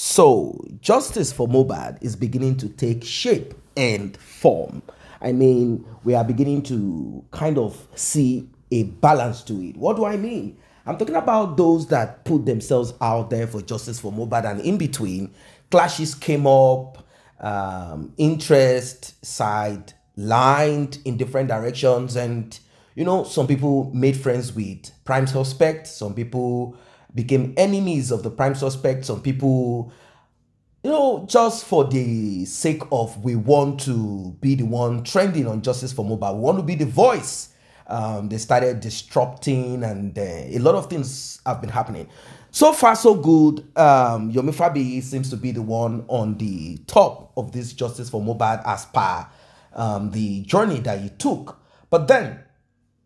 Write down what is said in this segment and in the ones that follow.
So, justice for Mohbad is beginning to take shape and form. I mean, we are beginning to kind of see a balance to it. What do I mean? I'm talking about those that put themselves out there for justice for Mohbad, and in between, clashes came up, interest side lined in different directions, and some people made friends with prime suspect, some people became enemies of the prime suspect, some people, just for the sake of we want to be the one trending on justice for Mohbad, we want to be the voice. They started disrupting, and a lot of things have been happening. So far, so good. Yomi Fabi seems to be the one on the top of this justice for Mohbad as per the journey that he took. But then,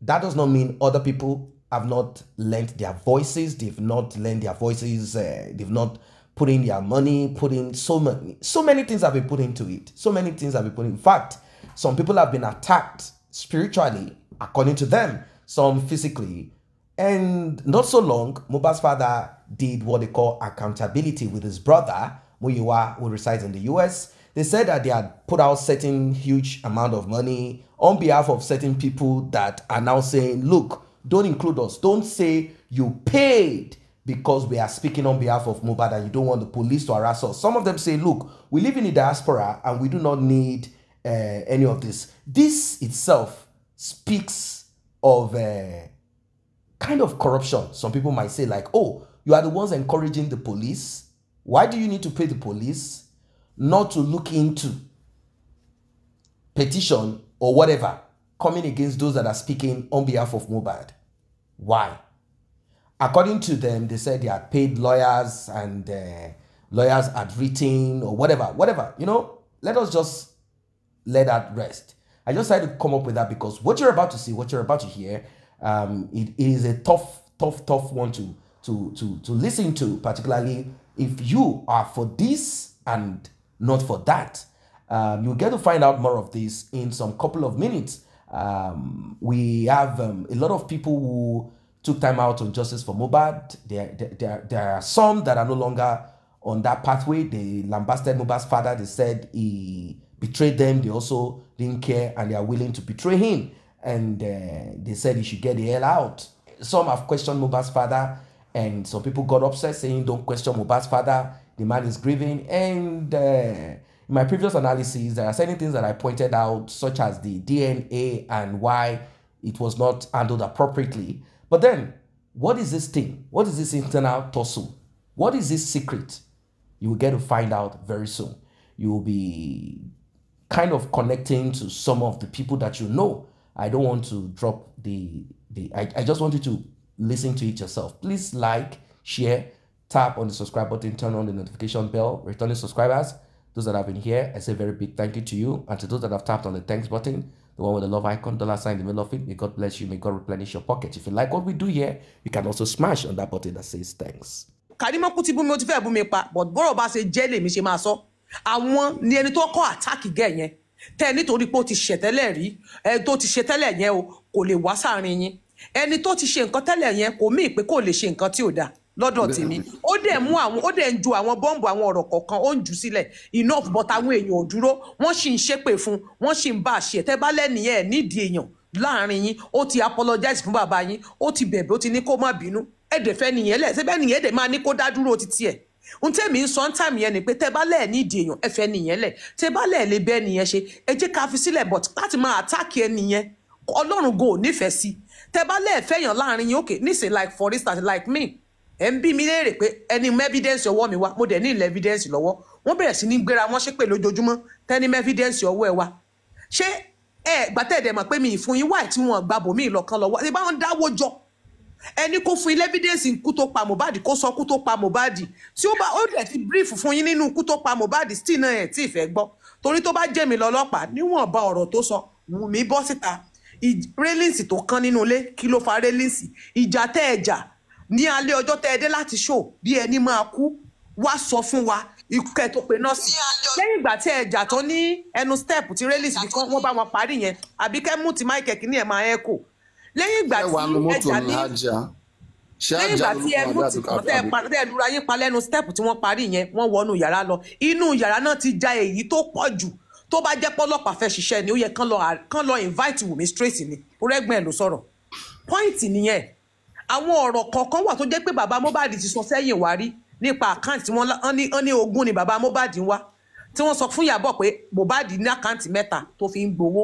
that does not mean other people have not lent their voices. They've not lent their voices. They've not put in their money, put in so many things have been put into it. So many things have been put in fact, some people have been attacked spiritually, according to them, some physically. And not so long, Mohbad's father did what they call accountability with his brother, Muyiwa, who resides in the US. They said that they had put out certain huge amount of money on behalf of certain people that are now saying, look, don't include us. Don't say you paid because we are speaking on behalf of Mohbad and you don't want the police to harass us. Some of them say, look, we live in the diaspora and we do not need any of this. This itself speaks of kind of corruption. Some people might say like, oh, you are the ones encouraging the police. Why do you need to pay the police not to look into petition or whatever coming against those that are speaking on behalf of Mohbad? Why? According to them, they said they had paid lawyers and lawyers had written or whatever. Let us just let that rest. I just tried to come up with that because what you're about to see, what you're about to hear, it is a tough one to listen to, particularly if you are for this and not for that. You'll get to find out more of this in some couple of minutes. We have a lot of people who took time out on justice for Mohbad. There are some that are no longer on that pathway. They lambasted Mohbad's father. They said he betrayed them. They also didn't care, and they are willing to betray him. And they said he should get the hell out. Some have questioned Mohbad's father, and some people got upset saying, don't question Mohbad's father. The man is grieving. And in my previous analysis, there are certain things that I pointed out, such as the DNA and why it was not handled appropriately. But then, what is this thing? What is this internal tussle? What is this secret? You will get to find out very soon. You will be kind of connecting to some of the people that you know. I don't want to drop I just want you to listen to it yourself. Please like, share, tap on the subscribe button, turn on the notification bell. Returning subscribers, those that have been here, I say very big thank you to you. And to those that have tapped on the thanks button, the one with the love icon, $ in the middle of it, may God bless you, may God replenish your pocket. If you like what we do here, you can also smash on that button that says thanks. Karimo Kuti bú mi ó ti fẹ́ bú mi pa, but bọ́rọ̀ bá ṣe jẹ́ lèmi ṣe máa sọ. Àwọn ni ẹni tó kọ́ àtàkì gẹ̀ yẹn. Tẹ́ nítorí pé ó ti ṣe tẹ́lẹ̀ rí, tó ti ṣe tẹ́lẹ̀ yẹn o, kò lè wá sáàrin yín. Ẹni tó ti ṣe nǹkan tẹ́lẹ̀ yẹn kò mí pé kò lè ṣe nǹkan tí ò dáa lọ́dọ̀ tèmi. Ó dẹ̀ mú àwọn, ó dẹ̀ ń ju àwọn bọ́ǹbù àwọn ọ̀rọ̀ kọ̀ọ̀kan, ó ń jù sílẹ̀. Enough, but àwọn èèyàn ò dúró, wọ́n sì ń ṣépè fún, wọ́n sì ń bá a ṣe. Tẹ́ bá lẹ́ni ẹ̀ nídìí èèyàn láàrin yín, ó ti apologize fún bàbá yín, ó ti bẹ̀bẹ̀, ó ti ní kó má bínú. Ẹ̀dẹ̀ fẹ́ nìyẹn lẹ̀, ṣé bẹ́ẹ̀ nìyẹn dẹ̀ máa ní kó dá dúró títí ẹ̀. Ohun tẹ́mi ń sọ ń tàmì yẹn ni pé tẹ́ bá lẹ̀ nídìí èèyàn, ẹ fẹ́ nìyẹn lẹ̀. Tẹ́ bá lẹ̀ lè bẹ́ẹ̀ nìyẹn ṣe, ẹ jẹ́ ká fi sílẹ̀, but láti máa attack ẹ nìyẹn. Ọlọ́run go nífẹ̀ẹ́ sí. Tẹ́ bá lẹ̀ fẹ́yàn láàrin yín, okay, níṣẹ́ like for instance, like me. Ẹ ń bí mi léèrè pé ẹni mú evidence ọwọ́ mi wá, mo dẹ̀ ní ilẹ̀ evidence lọ́wọ́. Wọ́n bẹ̀rẹ̀ sí ní gbéra wọn ṣépè lójoojúmọ́, tẹ́ni mú evidence ọwọ́ ẹ wá. Ṣé gbàtẹ́ ẹ̀dẹ̀ mọ̀ pé mi ìfún yín wáì tí wọ́n gbà bòmí ìlọ́kan lọ́wọ́, ṣé báwọn dáwọ́ jọ? Ẹni kó fún ilé evidence ikú tó pa Mohbad, kó sọ ikú tó pa Mohbad. Tí ó bá ó dẹ̀ ti brief fún yín nínú ikú tó pa Mohbad, still náà ẹ̀ tí ì fẹ́ gbọ́. Torí tó bá jẹ́ mi lọ́lọ́pàá, níwọ̀n bá ọ̀rọ̀ tó sọ, Wùmí bọ́ síta. Rélíǹsì tó kán nínú ilé, kí ló fa rélíǹsì? Ìjà tẹ́ ẹ̀jà ní alẹ́ ọjọ́ tẹ́ ẹ dé láti show bí ẹni máa kú, wá sọ fún wa ikú kẹ́ tó pe nọ́ọ̀sì. Lẹ́yìn ìgbà tí ẹ̀jà tó ní ẹnu step tí rélíǹsì bí kan wọ́n bá wọn parí yẹn, àbí kẹ́ mú ti máìkẹ́ kí ní ẹ̀ máa ẹ́kò. Lẹ́yìn ìgbà tí ẹ̀jà ní lẹ́yìn ìgbà tí ẹ mú tẹ lura yín pa lẹ́nu step tí wọ́n parí yẹn wọ́n wọnú yàrá lọ inú yàrá náà ti já èyí tó pọ̀ jù tó bá jẹ́ pọ́lọ́pàá fẹ́ ṣiṣẹ́ ni ó yẹ kán lọ invite Wùmí straight ni orẹ́gbọ̀n ẹ̀ ló sọ̀rọ̀ point nìyẹn àwọn ọ̀rọ̀ kọ̀ọ̀kan wà tó jẹ́ pé bàbá Mohbad ti sọ sẹ́yìn wá rí nípa àkáǹtì wọn ní ogún ni bàbá Mohbad ń wá tí wọ́n sọ fún Ìyábọ̀ pé Mohbad ní àkáǹtì 3 tó fi ń gbowó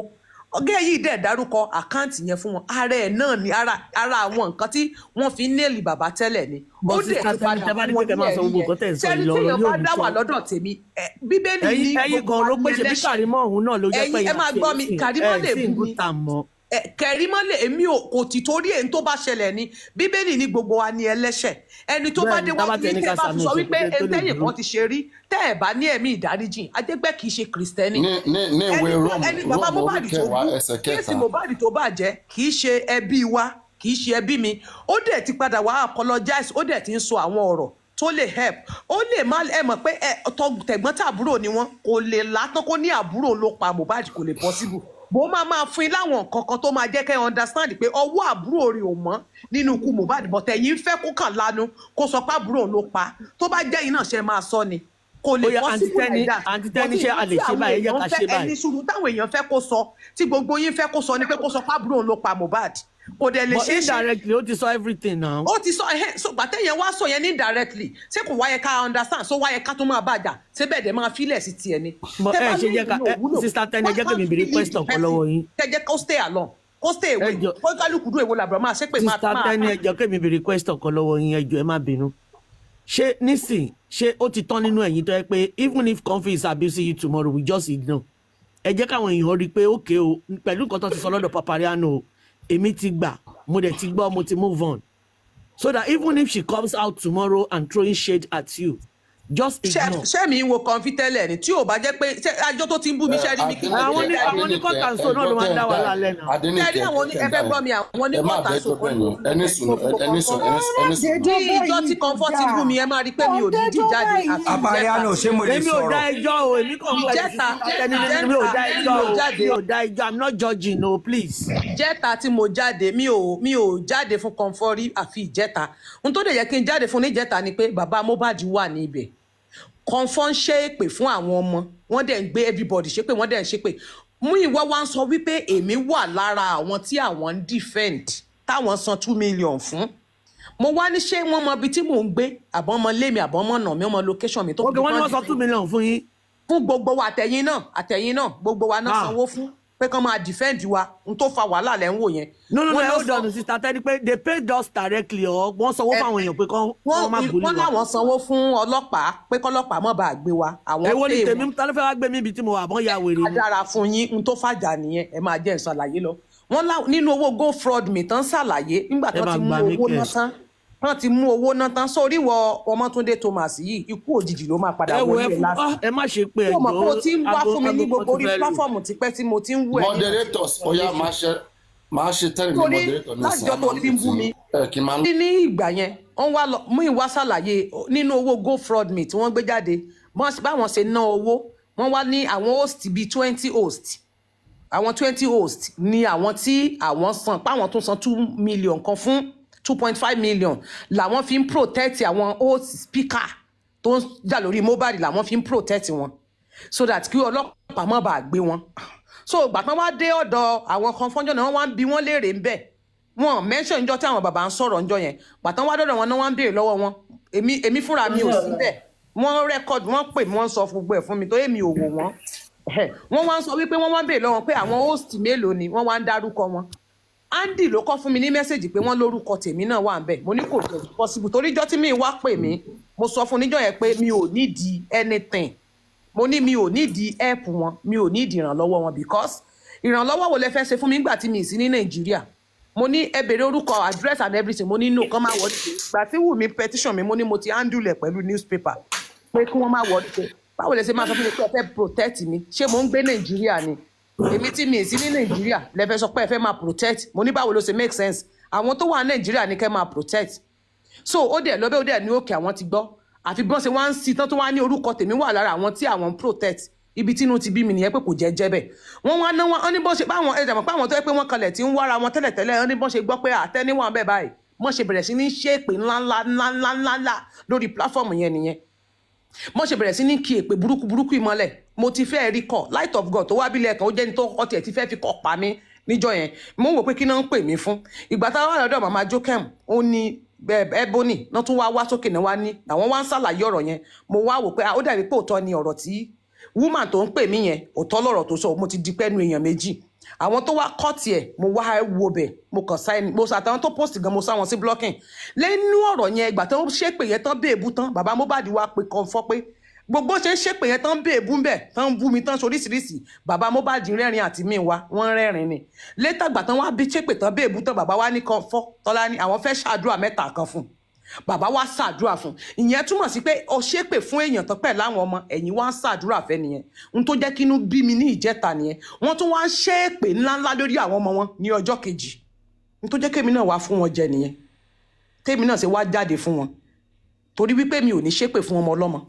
ọgá yìí dẹ̀ dárúkọ àkáǹtì yẹn fún wọn ara ẹ̀ náà ni ara àwọn nǹkan tí wọ́n fi ń nẹ́ẹ̀lì bàbá tẹ́lẹ̀ ni ó dẹ̀ ti padà fún wọn ní ẹ̀rí yẹn sẹ́ni tí èèyàn bá dá wà lọ́dọ̀ tèmi bíbélì ní gbogbo àwọn ẹlẹ́ṣẹ̀ ẹ máa gbọ́ mi Kàrímọ́ lè bú mi Kẹ̀rímọ́ lè èmi kò ti torí èyí tó bá ṣẹlẹ̀ ni bíbélì ní gbogbo wa ní ẹlẹ́ṣẹ̀ ẹni tó bá dé wá ní tẹ́ bá fi sọ wípé ẹ̀ńtẹ́yìn kan ti ṣe rí tẹ́ ẹ̀ bá ní ẹ̀mí ìdáríjìn ajẹ́gbẹ́ kì í ṣe kìrìsìtẹ́nì ẹni bàbá Mohbad tó bú kéèsì Mohbad tó bàjẹ́ kì í ṣe ẹbí wa kì í ṣe ẹbí mi ó dẹ̀ ti padà wá apologize ó dẹ̀ ti ń sọ àwọn ọ̀rọ̀ tó lè help ó lè má ẹ mọ̀ pé tẹ̀gbọ́n tàbúrò ni wọ́n kò lè látọ́ kó ní àbúrò ló pa Mohbad kò lè possible bó máa fún yín láwọn nǹkan kan tó máa jẹ́ kẹ́ understand pé ọwọ́ àbúrò rẹ̀ ò mọ́ nínú ikú Mohbad but ẹ̀yin fẹ́ kó kàn lanu kó sọ pé àbúrò ló pa tó bá jẹ́ yín náà ṣe máa sọ ni kò lè possible like that àǹtítẹ́ni ṣe àlè ṣe báyìí yẹ ká ṣe báyìí ẹni sùúrù táwọn èèyàn fẹ́ kó sọ tí gbogbo yín fẹ́ kó sọ ni pé kó sọ pé àbúrò ló pa Mohbad kò dẹ̀ lè ṣe é ṣe indirectly ó ti sọ everything now. ó ti sọ so gbàtẹ́yẹn wá sọ yẹn ní indirectly ṣé kò wáyé ká understand so wáyé ká tó máa bàjá ṣé bẹ́ẹ̀ dẹ̀ máa fílẹ̀ sí tiẹ̀ ni. ẹ ṣe jẹ́ ká sister Teni jẹ́ kí mi béèrè question kan lọ́wọ́ yín. kẹjẹ kó stay alone kó stay away kó kálukú dúró èwo làbúrò máa ṣe pé máa. sister Teni ẹ jẹ́ kí mi béèrè question kan lọ́wọ́ yín ẹ jọ̀ọ́ ẹ má bínú. ṣé nísìn ṣé ó ti tán nínú ẹ̀yin tó yẹ pé even if Comfy is abusing you tomorrow we just ignore. ẹ jẹ́ káwọn èèyàn rí i pé okay o pẹ̀lú nǹkan tó ti sọ lọ́dọ̀ Papariano o èmi ti gbà mo dẹ̀ ti gbọ́ mo ti move on so that even if she comes out tomorrow and throwing shade at you just ignore. ṣé mi wo Comfy tẹ́lẹ̀ ni tí ò bá jẹ́ pé àjọ tó ti ń bú mi ṣe rí mi kí n àwọn ní kọ́tàǹsọ náà ló máa ń dá wàhálà lẹ́nu. ṣe rí àwọn ẹgbẹ́ gbọ́ mi àwọn ní kọ́tàǹsọ kò ní. ní ìjọ tí Comfort ti bú mi ẹ máa rí pé mi ò ní jù jáde àti Papariano ṣé mo lè èmi ò dá ẹjọ́ o èmi kàn ń gbà mi ò dá ẹjọ́ o mi ò dá ẹjọ́ I'm not judging no please. jẹ́ta tí mo jáde mi ò jáde fún Comfort rí àfi ìjẹ́ta n tó dẹ̀ yẹ kí n jáde fún níjẹ́ta ni pé bàbá Mohbad wà ní ibẹ̀ Comfort ń ṣe èpè fún àwọn ọmọ wọ́n dẹ̀ ń gbé everybody ṣe pé wọ́n dẹ̀ ń ṣe pé Múyìwá wá ń sọ wípé èmi wà lára àwọn tí àwọn ń defend táwọn san 2 million fún mo wá ní ṣé wọ́n mọ ibi tí mò ń gbé àbọ̀ ọmọ lémi àbọ̀ ọmọ nà mí ọmọ location mi tó fi wọ́n ní wọ́n san 2 million fún yín. fún gbogbo wa àtẹ̀yìn náà gbogbo wa náà sanwó fún pé kán máa defend wa n tó fa wàhálà lẹ́ ń wò yẹn. no hold on sister Teni pé they paid us directly or wọ́n sanwó fáwọn èèyàn pé kán má bully wa. wọ́n láwọn sanwó fún ọlọ́pàá pé kọ́lọ́pàá má bàa gbé wa. èwo ni tèmi ta ló fẹ́ wá gbé mi ibi tí mo wà bọ́n ya wèrè ni. adára fún yín n tó fàjà nìyẹn ẹ máa jẹ́ ìsàlàyé lọ. wọ́n nínú owó go fraud mi tán ṣàlàyé nígbà tó ti mú owó náà tán wọ́n ti mú owó náà tán sórí wọ Ọmọ́túndé Thomas yìí ikú òjijì ló máa padà wọlé lásìkò. ẹ má ṣe pé ẹjọ́ mo mọ̀ pé o ti ń wá fún mi ní gbogbo orí pláfọ́ọ̀mù tipẹ́ tí mo ti ń wú ẹ̀. moderators oya máa ṣe tẹ́lẹ̀ ní moderator ní lájọ tó ti ń bú mi. ní ìgbà yẹn wọ́n wá lọ mú ìwá ṣàlàyé nínú owó go fraud me tí wọ́n gbé jáde báwọn ṣe ná owó wọ́n wá ní àwọn host bíi 20 host àwọn 20 host ni àwọn tí àwọn san páwọn tó san 2 million kan fún 2.5 million làwọn fi ń protect àwọn old speaker tó ń jà lórí Mohbad làwọn fi ń protect wọn so that kí ọlọ́pàá má bàa gbé wọn so gbàtàn wá dé ọ̀dọ̀ àwọn kan fọ́njọ́ náà wọ́n wá ń bi wọ́n léèrè ń bẹ̀ wọ́n mention njọ́ tí àwọn bàbá ń sọ̀rọ̀ njọ́ yẹn gbàtàn wá dọ̀dọ̀ wọn náà wọ́n ń béèrè lọ́wọ́ wọn èmi fúnra mi ò sí bẹ̀ wọ́n record wọ́n pè mí wọ́n sọ gbogbo ẹ̀ fún mi tó èmi ò wò wọ́n wọ́n wá ń sọ wípé wọ́n wá ń béèrè lọ́wọ́ pé àwọn host mélòó ni wọ́n wá ń dárúkọ wọn Andy ló kọ́ fún mi ní mẹ́sẹ̀jì pé wọ́n lórúkọ tèmi náà wà ń bẹ̀ mo ní kò tó possible torí ìjọ́ tí mi wá pè mí mo sọ fún níjọ́ yẹn pé mi ò nídìí anything mo ní mi ò nídìí help wọn mi ò nídìí ìrànlọ́wọ́ wọn because ìrànlọ́wọ́ wo lẹ fẹ́ ṣe fún mi nígbà tí mi sí ní Nàìjíríà mo ní ẹ bèrè orúkọ address and everything mo ní no kán máa wọlé pé ìgbà tí Wùmí petition mi mo ní mo ti handle ẹ̀ pẹ̀lú newspaper pé kí wọ́n máa wọlé pé báwo lẹ ṣe máa sọ fún mi pé ẹ fẹ́ protect mi ṣé mo ń gbé Nàìjíríà ni èmi tí mi sí ní Nàìjíríà lẹ fẹ́ sọ pé ẹ fẹ́ máa protect mo ní báwo ló ṣe make sense àwọn tó wà ní Nàìjíríà ní kẹ́ máa protect so ó dẹ̀ lọ́bẹ̀ ó dẹ̀ ní òkè àwọn ti gbọ́ àfi bọ́n ṣe wá ń sí tán tó wá ní orúkọ tèmi wà lára àwọn tí àwọn ń protect ibi tínú ti bí mi nìyẹn pé kò jẹ́ jẹ́ bẹ́ẹ̀ wọ́n wá ná wọn ní bọ́n ṣe báwọn ẹ̀dàmọ̀ pé àwọn tó yẹ pé wọ́n kalẹ̀ tí ń wára wọn tẹ́lẹ̀tẹ́lẹ̀ ní bọ́n ṣe gbọ́ pé àtẹ́níwọ̀n bẹ́ẹ̀ báyìí mo ṣe bẹ̀rẹ̀ sí ní ṣe èpè ńláńlá lórí platform yẹn nìyẹn mo ṣe bẹ̀rẹ̀ sí ní kí èpè burúkú ìmọ́lẹ̀ mo ti fẹ́ rí kọ́ light of God tó wá bílẹ̀ kan ó jẹ́ni tó kọ́ tiẹ̀ ti fẹ́ fi kọ́ pa mí níjọ́ yẹn mo wò pé kí náà ń pè mí fún ìgbà táwọn wà lọ́dọ̀ màmá Jokem ó ní Ebony náà tún wá sókè náà wá ní àwọn wá ń ṣàlàyé ọ̀rọ̀ yẹn mo wá wò pé ó dàbí pé òótọ́ ni ọ̀rọ̀ tí woman tó ń pè mí yẹn òótọ́ lọ̀rọ̀ tó sọ mo ti di pẹ́nu èèyàn méjì àwọn tó wá kọ́ tiẹ̀ mo wá wo bẹ̀ mo kàn sáyẹn mo sàtàwọn tó post gan mo sá wọn sí blocking lẹ́nu ọ̀rọ̀ yẹn ìgbà tó ń ṣépè yẹn tán béèbú tán bàbá Mohbad wá pé kan fọ́ pé gbogbo ṣe ń ṣépè yẹn tán béèbú ń bẹ̀ tán bú mi tán soríṣiríṣi bàbá Mohbad rẹ́rìn àti mí wa wọ́n rẹ́rìn ni létà gbà tán wá bí ṣépè tán béèbú tán bàbá wa ní kan fọ́ Tọ́lá ní àwọn fẹ́ ṣàdúrà mẹ́ta kan fún bàbá wa ṣàdúrà fún ìyẹn túmọ̀ sí pé ó ṣépè fún èèyàn tán pẹ̀ láwọn ọmọ ẹ̀yìn wá ń ṣàdúrà fẹ́ nìyẹn n tó jẹ́ kínú bí mi ní ìjẹta nìyẹn wọ́n tún wá ń ṣépè ńláńlá lórí àwọn ọmọ wọn ní ọjọ́ kejì n tó jẹ́ kémi náà wá fún wọn jẹ nìyẹn kémi náà ṣe wá jáde fún wọn torí wípé mi ò ní ṣépè fún ọmọ ọlọ́mọ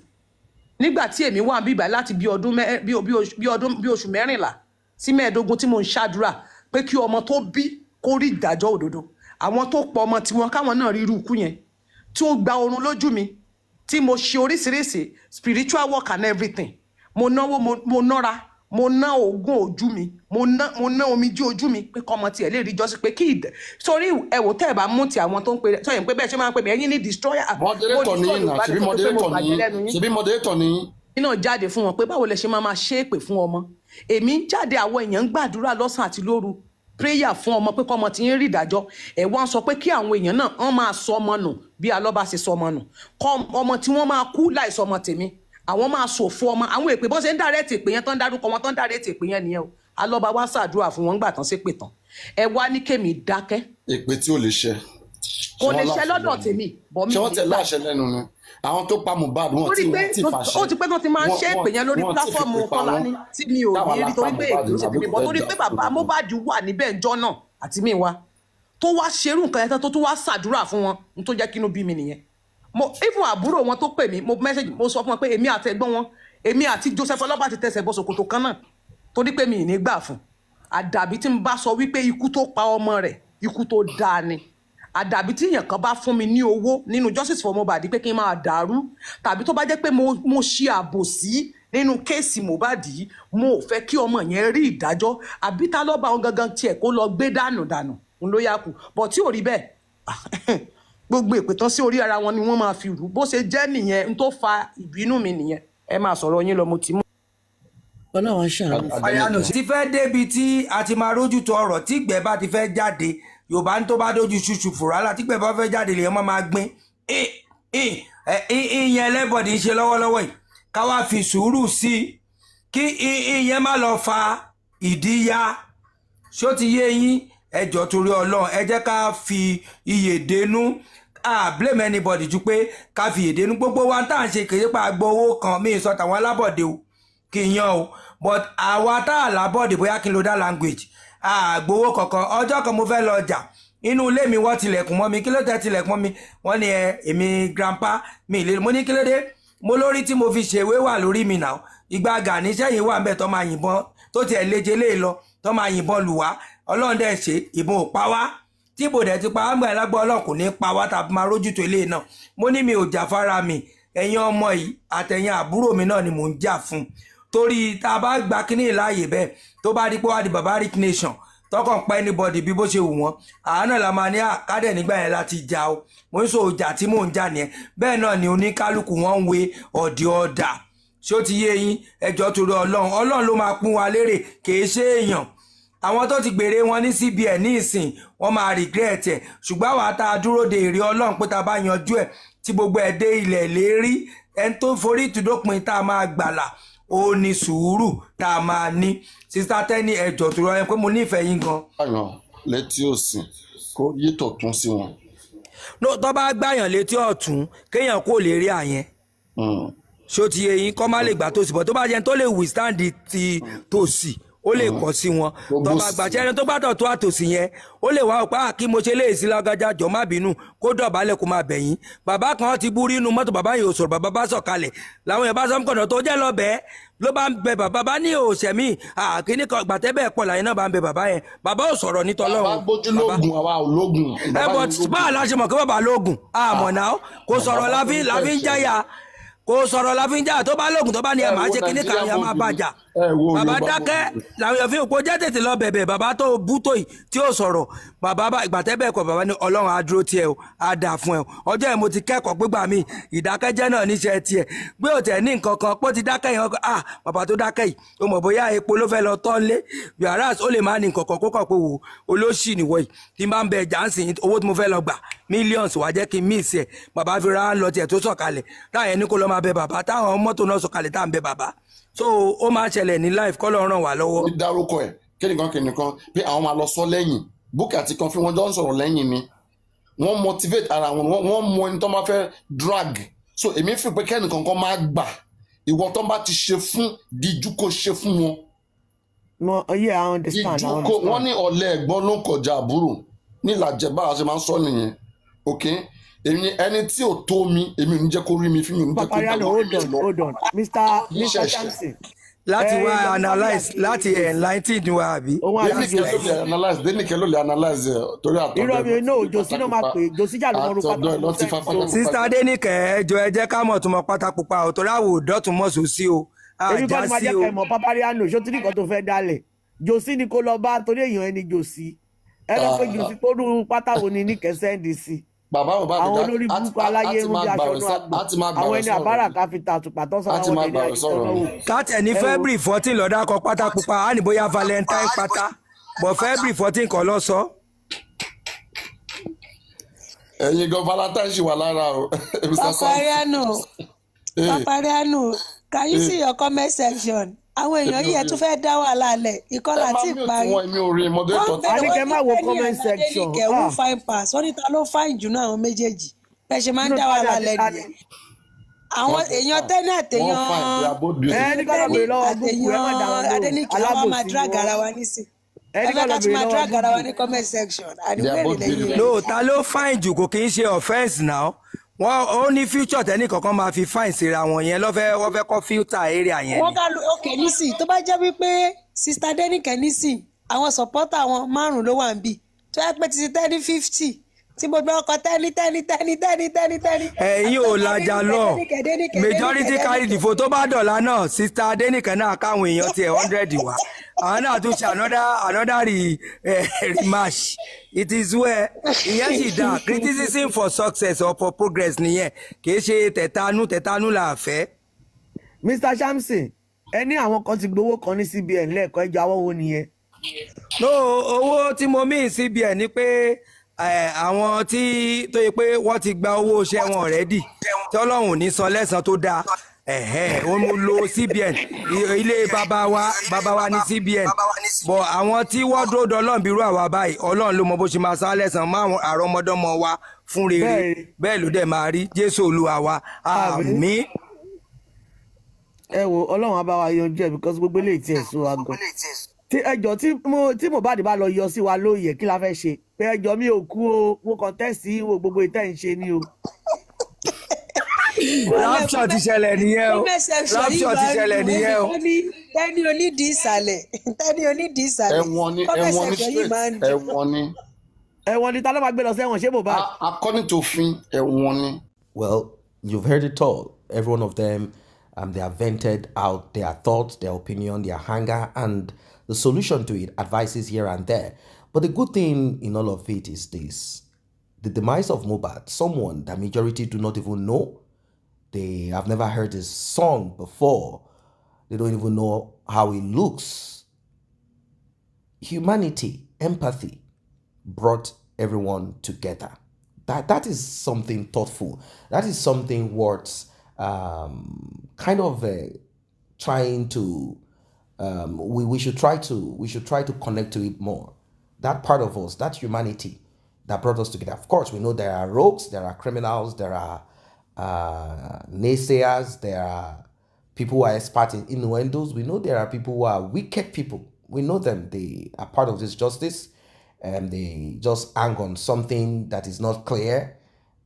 nígbà tí èmi wà bíbá láti bí oṣù mẹ́rìnlá sí mẹ́ẹ̀ẹ́dógún tí mo ń ṣàdúrà pé kí ọmọ tó bí kó rí ìdájọ́ òdodo àwọn tó pọ̀ ọmọ tiwọn káwọn náà rí irú ikú yẹn tí ó gba oorun lójú mi tí mo ṣe oríṣiríṣi spiritual work and everything mo náwó mo nọ́ra mo ná oògùn ojú mi mo ná omijé ojú mi pé kọ́mọ tiẹ̀ lè rí jọ́sí pé kí sórí ẹ̀wò tẹ́ ẹ̀ bá mú ti àwọn tó ń pè sọ́yìn pé bẹ́ẹ̀ ṣe máa ń pè mí ẹ̀yin ní destroyer. moderator ni yín náà ṣebí moderator ni yín. iná jáde fún wọn pé báwo lẹ ṣe máa ṣe é pè fún ọmọ èmi ń jáde àwọn èèyàn ń gbàdúrà lọ́sàn àti lóru prayer fún ọmọ pé kọ́mọ ti ń rí ìdájọ́ ẹ̀ wọ́n sọ pé kí àwọn èèyàn náà wọ́n máa sọ ọmọ nù bí alọ́ba ṣe sọ ọmọ nù kọ́ ọmọ tí wọ́n máa kú láì sọ ọmọ tèmi àwọn máa ṣòfò ọmọ àwọn èpè bọ́n ṣe ń dárẹ́tì èpè yẹn tán dárúkọ wọn tán dárẹ́tì èpè yẹn nìyẹn o alọ́ba wá ṣàdúrà fún wọn gbà tán ṣe pè tán ẹ wá ní kémi dákẹ́. èpè tí ò lè ṣe. kò lè ṣe lọ́dọ̀ tèmi bọ́ mi. ṣé wọ́n tẹ̀ láṣẹ lẹ́nu ni àwọn tó pa Mohbad wọn ti fàṣẹ. ó ti pẹ́ tán ti máa ń ṣe èpè yẹn lórí pílàfọ́ọ̀mù Tọ́lání tí mi ò ní rí torí pé èpè ó ṣe tèmi bọ́ torí pé bàbá Mohbad wà níbẹ̀ ńjọ́ náà àti mi wa tó wá ṣerú nǹkan yẹn tán tó tún wá ṣàdúrà fún wọn n tó jẹ́ kínú bí mi nìyẹn even àbúrò wọn tó pè mí mo message mo sọ fún wọn pé èmi àti ẹ̀gbọ́n wọn èmi àti Joseph Ọlọ́ba ti tẹsẹ̀ bọ́ ṣòkòtò kan náà torí pé mi ì ní gbà fún àdàbí tí n bá sọ wípé ikú tó pa ọmọ rẹ̀ ikú tó dáa ni àdàbí tí èèyàn kan bá fún mi ní owó nínú Justice for Mohbad pé kí n máa dàrú tàbí tó bá jẹ́ pé mo ṣe àbòsí nínú kéèsì Mohbad yìí mo ò fẹ́ kí ọmọ yẹn rí ìdájọ́ àbí tá lọ́ba òun gangan tiẹ̀ kó lọ gbé dànù ń ló yá kù bọ̀ tí ò rí bẹ́ẹ̀ gbogbo èpè tán sí orí ara wọn ni wọ́n máa fi rù bó ṣe jẹ́ nìyẹn n tó fa ìbínú mi nìyẹn ẹ máa sọ̀rọ̀ yín lọ mo ti mú. ọlọ́run ṣàánú. Ayano ti fẹ́ débi tí a ti máa rójú tó ọ̀rọ̀ tí ìgbẹ́ bá ti fẹ́ jáde Yorùbá ní tó bá dójú ṣuṣu fùrálà tí ìgbẹ́ bá fẹ́ jáde lèèyàn máa gbin ìyẹn ẹlẹ́bọ̀dì ń ṣe lọ́wọ́lọ́wọ́ yìí ká wá fi sùúrù sí i kí ìyẹn má lọ fa ìdíyà ṣó ti yé yín ẹjọ́ torí Ọlọ́run ẹ jẹ́ ká fi iyè dénú blame anybody ju pé ká fi iyè dénú gbogbo wa tá à ń ṣe kéde pa gbowó kan mi sọ tàwọn alábọ̀dé o kì í yan o but àwa tá à lábọ̀dé bóyá kí n lo that language gbowó kankan ọjọ́ kan mo fẹ́ lọ ọjà inú ilé mi wọ́n tilẹ̀kùn mọ́ mi kí ló tẹ́ tilẹ̀kùn mọ́ mi wọ́n ní èmi grandpa mi ìlérí mo ní kí ló dé mo lórí tí mo fi ṣèwé wà lórí mi náà ìgbà Gani sẹ́yìn wà ń bẹ̀ tó máa yìnbọn tó tiẹ̀ léje lé lọ tó máa yìnbọn lù wá Ọlọ́run dẹ̀ ṣe ìbọn ò pa wá tí ìbò dẹ̀ ti pa wá ń gbà lágbó Ọlọ́run kò ní pa wá tàbí máa rójú tó ilé náà mo ní mi ò jà fara mi ẹ̀yin ọmọ yìí àtẹ̀yin àbúrò mi náà ni mò ń jà fún torí tá a bá gba kíní láàyè bẹ́ẹ̀ tó bá rí pé wá di barbaric nation tọkàn pa anybody bí bó ṣe wù wọ́n àánà la máa ní àkádẹ̀ nígbà yẹn láti jà o mo ń sọ ọjà tí mò ń jà nìyẹn bẹ́ẹ̀ náà ni oníkálukú wọn ń we ọ̀dì ọ̀dà ṣó ti yé yín ẹjọ́ torí Ọlọ́run ló máa pín wa lérè kìí ṣe èèyàn àwọn tó ti gbèrè wọn ní CBN ní ìsìn wọn máa regret ẹ̀ ṣùgbọ́n àwa tá a dúró de èrè Ọlọ́run pé tá a bá yanjú ẹ̀ tí gbogbo ẹ̀ dé ilẹ̀ lérí ẹni tó forí ìtúdópin tá a máa gbàlà ó ní sùúrù tá a máa ní sísá tẹ́ni ẹjọ́ tó rọ ẹ pé mo nífẹ̀ẹ́ yín gan. àyàn létí òsìn kó yí tọ̀tún sí wọn. tó bá gbàyàn létí ọ̀tún kéèyàn kò lè rí àyẹn ṣó ti yẹ yín kọ́ má lè gbà tòsí bọ̀ tó bá jẹ́ tó lè withstand ti tòsí ó lè kọ sí wọn tó bá gbàṣẹ ẹni tó bá tọ̀ tó àtòsí yẹn ó lè wá ọ̀pá kí mo ṣe léè sí lágájá jọ má bínú kó dọ̀bálẹ̀ kó máa bẹ̀yìn bàbá kan ti bú rí inú mọ́tò bàbá yìí ò sọ̀rọ̀ bàbá bá sọ̀kalẹ̀ làwọn yẹn bá sọ kọ̀nà tó jẹ́ lọ́bẹ̀ẹ́ ló bá ń bẹ bàbá bá ní òsèmí àkíní kan gbàtẹ́bẹ̀ pọ̀ làyẹn náà bá ń bẹ bàbá yẹn bàbá ò sọ̀rọ̀ ní tọ́lọ́run. bàbá gbójú lóògùn àwa ò lóògùn. ẹ bọ̀ báà la ṣe mọ̀ kí bàbá lóògùn àmọ̀ náà kò sọ̀rọ̀ láfi ń jáyà kò sọ̀rọ̀ la fi ń jà tó bá lóògùn tó bá ní ẹ̀ máa ṣe kíní kan yẹn máa bàjá bàbá dákẹ́ làwọn èèyàn fi òpó jẹ́ tètè lọ bẹ̀bẹ̀ bàbá tó bú tó yìí tí ó sọ̀rọ̀ bàbá ìgbàtẹ́bẹ̀ kọ bàbá ní ọlọ́run á dúró tiẹ̀ o á dà fún ẹ o ọjọ́ yẹn mo ti kẹ́kọ̀ọ́ gbégbà mi ìdákẹ́jẹ́ náà níṣẹ́ tiẹ̀ gbé òtẹ̀ ní nǹkan kan pé ó ti dákẹ́ yẹn bàbá tó dákẹ́ yìí o mọ̀ bóyá epo ló fẹ́ lọ tọ́ lé yàrá ó lè má ní nǹkan kan kó kọ̀ pé wò olóṣì nìwọ̀ yìí tí n bá ń bẹ ẹja ń sìn owó tí mo fẹ́ lọ gbà millions wá jẹ́ kí n miss ẹ̀ bàbá fi ra ń lọ tiẹ̀ tó sọ̀kalẹ̀ táyẹn ní kó lọ́ máa bẹ bàbá táwọn mọ́tò náà sọ̀kalẹ̀ tá à ń bẹ bàbá so ó máa ṣẹlẹ̀ ní life kọ́ ló ràn wá lọ́wọ́. ó dárúkọ ẹ kínìkan pé àwọn máa lọ sọ lẹ́yìn Bukky àti Comfy wọn jọ ń sọ̀rọ̀ lẹ́yìn ni wọ́n motivate ara wọn wọ́n mọ ẹni tó máa fẹ́ drag so èmi fi pé kẹ́nìkan kan máa gbà ìwọ tó bá ti ṣe fún díjú kó ṣe fún wọn. no yeah I understand. díjú kó wọ́n ní ọ̀lẹ ẹ̀gbọ́n ló ń kọjá àbúrò nílàjẹ bára ṣe máa ń sọ nìyẹn ok èmi ẹni tí ò tó mi èmi ò ní jẹ́ kó rí mi fún mi ò ní jẹ́ kó Papariano hold on Mr. Chamson láti wá analyse láti enlighten wa àbí. dénìkẹ́ ló lè analyse torí àtọ̀dọ̀ irọ́ mi náà Josie náà máa pè Josie jà ló mọ̀ pátá. sista dénìkẹ́ ẹjọ́ ẹ jẹ́ ká mọ̀ tó mọ pátá pupa ò torí àwò dọ́tún mọ̀ sósì o. èmi kọ́ ni máa jẹ́ kẹ́ mọ̀ Papariano ṣó tí nìkan tó fẹ́ dálẹ̀ Josie ni kò lọ bá torí èèyàn ẹni Josie ẹ lọ pé Josie tó dún pátá wo ni ní kẹsẹ́ndì sí bàbá ò bá mi àwọn olórí burúkú aláyé irun bí aṣọ náà àgbà àwọn ẹni àbára ká fi ta àtùpà tó sọ àwọn ọmọdé àti ìtọ́nàwó. káàtẹ̀ ní February 14 lọ́dá kọ pátá pupa á ní bóyá Valentine pátá but February 14 kọ́ lọ sọ. ẹ̀yin gan Valentine ṣì wà lára o. Papariano can you see your comment section àwọn èèyàn yìí ẹ tún fẹ́ dá wàhálà lẹ̀ ìkọlà tí ì parí wọ́n ní kẹ́ máa wo comment section wọ́n fine pass wọ́n ní ta ló fine jù náà àwọn méjèèjì bẹ́ẹ̀ ṣe máa ń dá wàhálà lẹ̀ nìyẹn àwọn èèyàn tẹ́lẹ̀ àtẹ̀yàn Adéníkẹ́ àwọn máa drag ara wa nísìn ẹgbẹ́ ká tún máa drag ara wa ní comment section àdìgbò èrè lẹ́yìn. lóòótọ́ ló fine jù kò kì í ṣe offence now wọ́n ó ní future tẹ́nì kankan máa fi fine síra wọn yẹn wọ́n fẹ́ kọ́ filter area yẹn. wọ́n ká òkè nísìn tó bá jẹ́ wípé sista Dénìkẹ́ nísìn àwọn supporter wọn 5 ló wà ń bì tó yẹ pé ti 50 tí mo gbé ọkọ̀ 10. ẹ̀yin ò lajà lọ majority carry the vote tó bá dọ̀la náà sista Dénìkẹ́ náà káwọn èèyàn tiẹ̀ 100 wá àwọn náà tún ṣe another rematch it is where ìyẹn sì dá criticism for success or for progress nìyẹn kì í ṣe tẹ̀tánú là fẹ́. Mr. Chamson ẹni àwọn kan ti gbowó kan ní CBN lẹ́ẹ̀kọ́ ẹjọ́ awọ́wọ́ nìyẹn. no owó tí mo mí CBN ni pé àwọn tí tó yẹ pé wọ́n ti gba owó iṣẹ́ wọn already tí Ọlọ́run ò ní san lẹ́san tó dáa wọ́n mú lo CBN ilé bàbá wa ní CBN bọ̀ àwọn tí wọ́n dúró dọ́lọ́n bírú àwa báyìí Ọlọ́run ló mọ bó ṣe máa san lẹ́san mọ́ àwọn àrọ́mọdọ́mọ wa fún rere bẹ́ẹ̀ ló dẹ̀ máa rí Jésù Olúwa wa àmín. ẹ wo Ọlọ́run á bá wa yanjú ẹ because gbogbo eléyìí tiẹ̀ so àgọ́ tí ẹjọ́ tí Mohbad bá lọ yọ sí wa lóye kí la fẹ́ ṣe pé ẹjọ́ mi ò kú o mo kàn tẹ́sí wo gbogbo ìtẹ́ ń ṣe ni o. rapture ti ṣẹlẹ̀ nìyẹn o rapture ti ṣẹlẹ̀ nìyẹn o. tẹ́ni onídìí ìsàlẹ̀ ẹ̀wọ̀n ni ta ló máa gbé lọ sẹ́wọ̀n ṣé Mohbad. according to òfin ẹ̀wọ̀n ni. Well, you've heard it all. Every one of them, they have vented out their thoughts, their opinion, their anger, and the solution to it, advices here and there. But the good thing in all of it is this. The demise of Mohbad, someone that majority do not even know. They have never heard his song before. They don't even know how he looks. Humanity, empathy brought everyone together. That is something thoughtful. That is something worth kind of trying to we should try to connect to it more. That part of us, that humanity that brought us together. Of course, we know there are rogues, there are criminals, there are naysayers, there are people who are expert in innuendos. We know there are people who are wicked people. We know them. They are part of this justice, and they just hang on something that is not clear,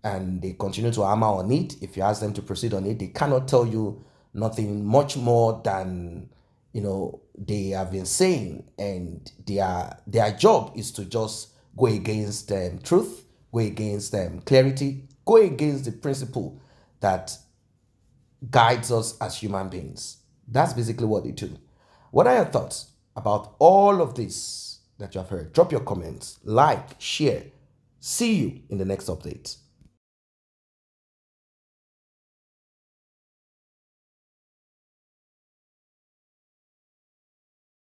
and they continue to hammer on it. If you ask them to proceed on it, they cannot tell you nothing much more than, you know, they have been saying, and their job is to just go against truth, go against clarity, go against the principle that guides us as human beings. That's basically what they do. What are your thoughts about all of this that you have heard? Drop your comments, like, share. See you in the next update.